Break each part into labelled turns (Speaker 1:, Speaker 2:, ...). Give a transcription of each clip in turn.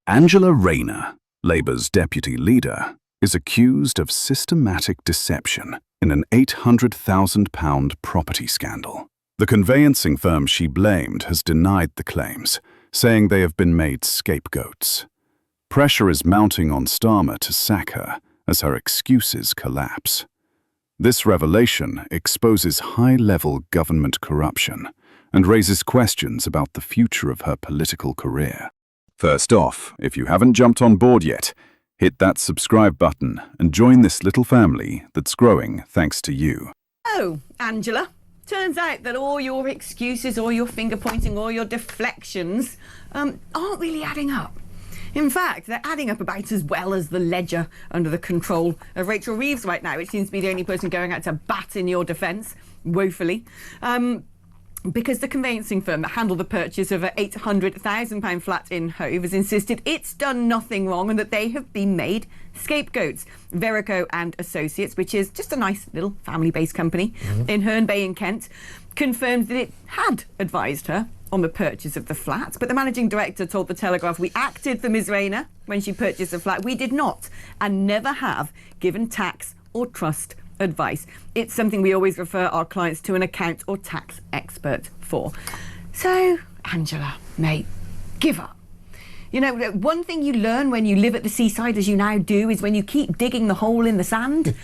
Speaker 1: Angela Rayner, Labour's deputy leader, is accused of systematic deception in an £800,000 property scandal. The conveyancing firm she blamed has denied the claims, saying they have been made scapegoats. Pressure is mounting on Starmer to sack her as her excuses collapse. This revelation exposes high-level government corruption and raises questions about the future of her political career. First off, if you haven't jumped on board yet, hit that subscribe button and join this little family that's growing thanks to you.
Speaker 2: Oh, Angela, turns out that all your excuses, all your finger-pointing, all your deflections aren't really adding up. In fact, they're adding up about as well as the ledger under the control of Rachel Reeves right now, which seems to be the only person going out to bat in your defence, woefully. Because the conveyancing firm that handled the purchase of an £800,000 flat in Hove has insisted it's done nothing wrong and that they have been made scapegoats. Verico and Associates, which is just a nice little family-based company in Herne Bay in Kent, confirmed that it had advised her on the purchase of the flat, but the managing director told The Telegraph, "We acted for Ms Rayner when she purchased the flat. We did not and never have given tax or trust advice. It's something we always refer our clients to an account or tax expert for." So, Angela, mate, give up. You know, one thing you learn when you live at the seaside, as you now do, is when you keep digging the hole in the sand,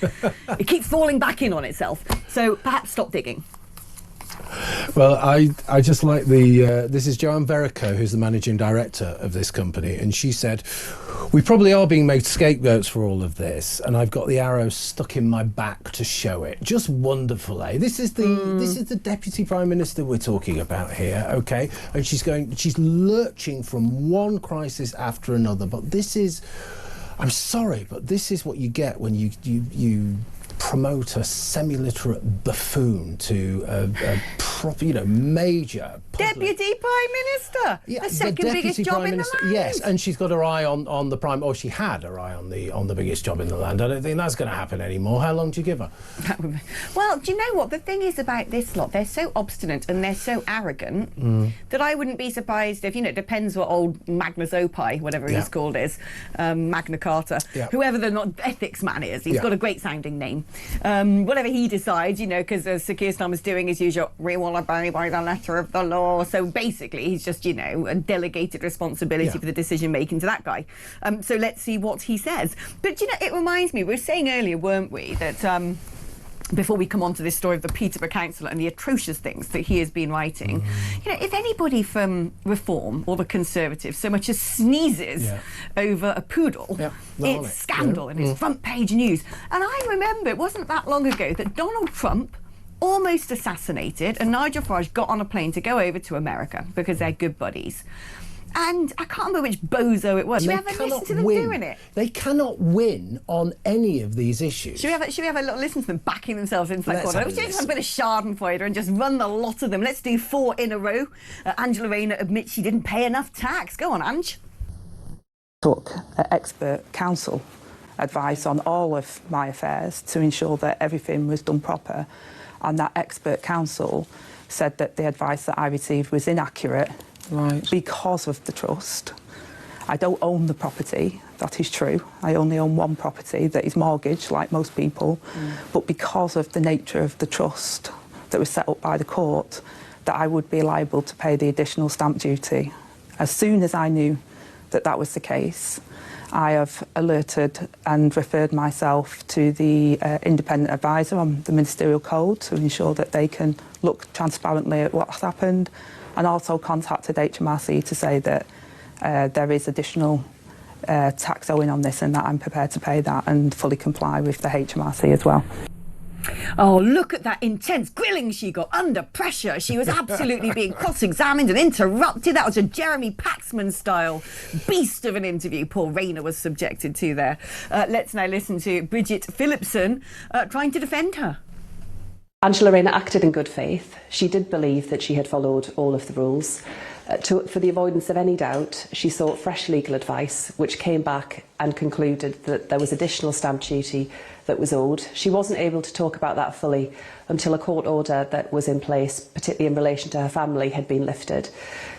Speaker 2: it keeps falling back in on itself. So perhaps stop digging.
Speaker 3: Well, I just like the, this is Joanne Verico, who's the managing director of this company, and she said, "We probably are being made scapegoats for all of this, and I've got the arrow stuck in my back to show it." Just wonderful, eh? This is the Deputy Prime Minister we're talking about here, okay? And she's lurching from one crisis after another, but this is, I'm sorry, but this is what you get when you promote a semi-literate buffoon to a proper, major
Speaker 2: Deputy Prime Minister, the second biggest job in the land.
Speaker 3: Yes, and she's got her eye on the prime, or she had her eye on the biggest job in the land. I don't think that's going to happen anymore. How long do you give her?
Speaker 2: Well, do you know what the thing is about this lot? They're so obstinate and they're so arrogant that I wouldn't be surprised if, it depends what old Magnus Opie, whatever he's called is, Magna Carta, whoever the ethics man is. He's got a great sounding name. Whatever he decides, because Sir Keir Starmer's doing his usual, "We will obey by the letter of the law." So basically, he's just, a delegated responsibility for the decision making to that guy. So let's see what he says. But it reminds me, we were saying earlier, weren't we, that before we come on to this story of the Peterborough councillor and the atrocious things that he has been writing, if anybody from Reform or the Conservatives so much as sneezes over a poodle, it's scandal and it's front page news. And I remember it wasn't that long ago that Donald Trump almost assassinated and Nigel Farage got on a plane to go over to America because they're good buddies. And I can't remember which bozo it was. Should we have a listen to them doing it?
Speaker 3: They cannot win on any of these issues.
Speaker 2: Should we have a little listen to them backing themselves into that corner? Let's just have a bit of Schadenfreude and just run the lot of them. Let's do 4 in a row. Angela Rayner admits she didn't pay enough tax. Go on, Ange.
Speaker 4: Took expert counsel advice on all of my affairs to ensure that everything was done proper. And that expert counsel said that the advice that I received was inaccurate because of the trust. I don't own the property, that is true. I only own one property that is mortgaged, like most people. But because of the nature of the trust that was set up by the court, that I would be liable to pay the additional stamp duty. As soon as I knew that that was the case, I have alerted and referred myself to the independent advisor on the ministerial code to ensure that they can look transparently at what's happened, and also contacted HMRC to say that there is additional tax owing on this and that I'm prepared to pay that and fully comply with the HMRC as well.
Speaker 2: Oh, look at that intense grilling she got under pressure. She was absolutely being cross-examined and interrupted. That was a Jeremy Paxman style beast of an interview Paul Rayner was subjected to there. Let's now listen to Bridget Phillipson trying to defend her.
Speaker 5: Angela Rayner acted in good faith. She did believe that she had followed all of the rules. For the avoidance of any doubt, she sought fresh legal advice, which came back and concluded that there was additional stamp duty that was owed. She wasn't able to talk about that fully until a court order that was in place, particularly in relation to her family, had been lifted.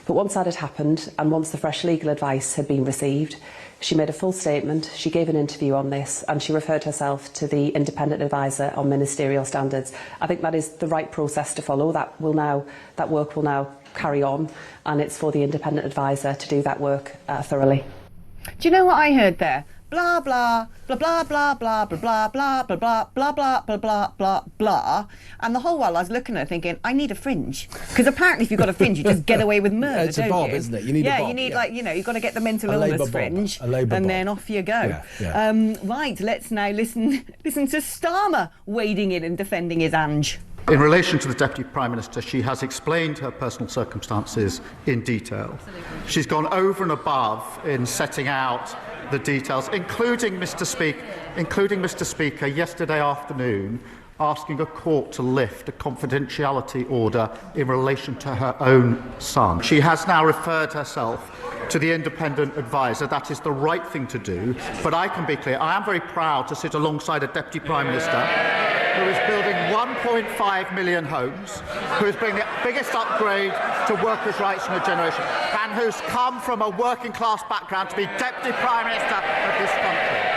Speaker 5: But once that had happened, and once the fresh legal advice had been received, she made a full statement, she gave an interview on this, and she referred herself to the independent advisor on ministerial standards. I think that is the right process to follow. That work will now carry on, and it's for the independent advisor to do that work thoroughly.
Speaker 2: Do you know what I heard there? Blah blah blah blah blah blah blah blah blah blah blah blah blah blah blah blah blah, and the whole while I was looking at her thinking, I need a fringe, because apparently if you've got a fringe, you just get away with murder.
Speaker 3: It's a bob, isn't it? You need a bob.
Speaker 2: You need you've got to get the mental illness fringe, and then off you go. Right, let's now listen to Starmer wading in and defending his Ange.
Speaker 6: In relation to the Deputy Prime Minister, she has explained her personal circumstances in detail. She's gone over and above in setting out the details, including Mr. Speaker, yesterday afternoon, asking a court to lift a confidentiality order in relation to her own son. She has now referred herself to the independent advisor. That is the right thing to do. But I can be clear, I am very proud to sit alongside a Deputy Prime Minister who is building 1.5 million homes, who is bringing the biggest upgrade to workers' rights in a generation, and who's come from a working class background to be Deputy Prime Minister of this country.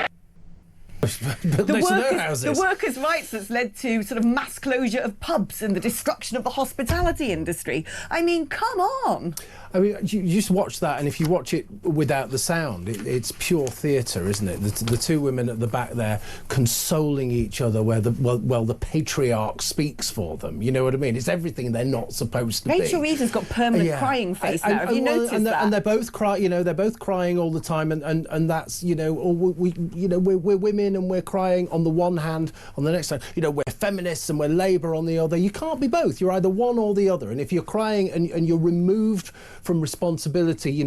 Speaker 2: The workers' rights that's led to sort of mass closure of pubs and the destruction of the hospitality industry. I mean, come on.
Speaker 3: I mean, you just watch that, and if you watch it without the sound, it's pure theatre, isn't it? The two women at the back there consoling each other where the patriarch speaks for them. You know what I mean? It's everything they're not supposed to be.
Speaker 2: Rachel Reed has got permanent crying face now. Have you noticed that?
Speaker 3: And they're both they're both crying all the time, and that's we're women and we're crying on the one hand, on the next hand, we're feminists and we're Labour on the other. You can't be both. You're either one or the other. And if you're crying and you're removed from responsibility,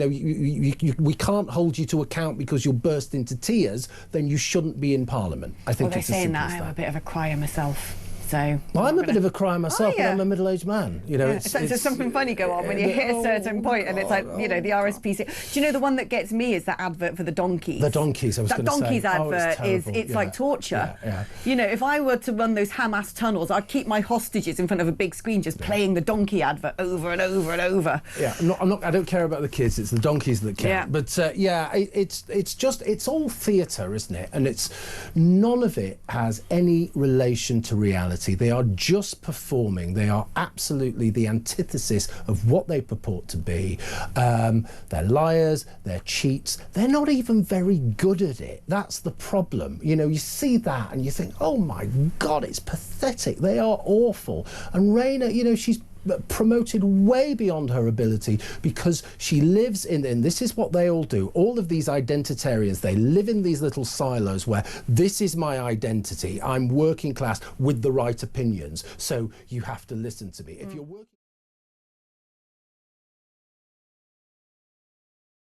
Speaker 3: we can't hold you to account because you'll burst into tears, then you shouldn't be in Parliament. I think it's as simple as that.
Speaker 2: I'm a bit of a crier myself. So
Speaker 3: well, I'm a bit of a crier myself, but I'm a middle-aged man.
Speaker 2: It's something funny go on when you hit a certain point, and it's like the RSPC. Do you know the one that gets me is that advert for the donkeys?
Speaker 3: The donkeys. I was going to say.
Speaker 2: That donkeys advert it's like torture. If I were to run those Hamas tunnels, I'd keep my hostages in front of a big screen, just playing the donkey advert over and over and over.
Speaker 3: Yeah, I don't care about the kids. It's the donkeys that count.
Speaker 2: Yeah.
Speaker 3: But it's all theatre, isn't it? And none of it has any relation to reality. They are just performing. They are absolutely the antithesis of what they purport to be. They're liars, they're cheats. They're not even very good at it. That's the problem. You see that and you think, oh my God, it's pathetic. They are awful. And Rayner, she's promoted way beyond her ability because she lives in this is what they all do. All of these identitarians, they live in these little silos where this is my identity. I'm working class with the right opinions, so you have to listen to me. If you're working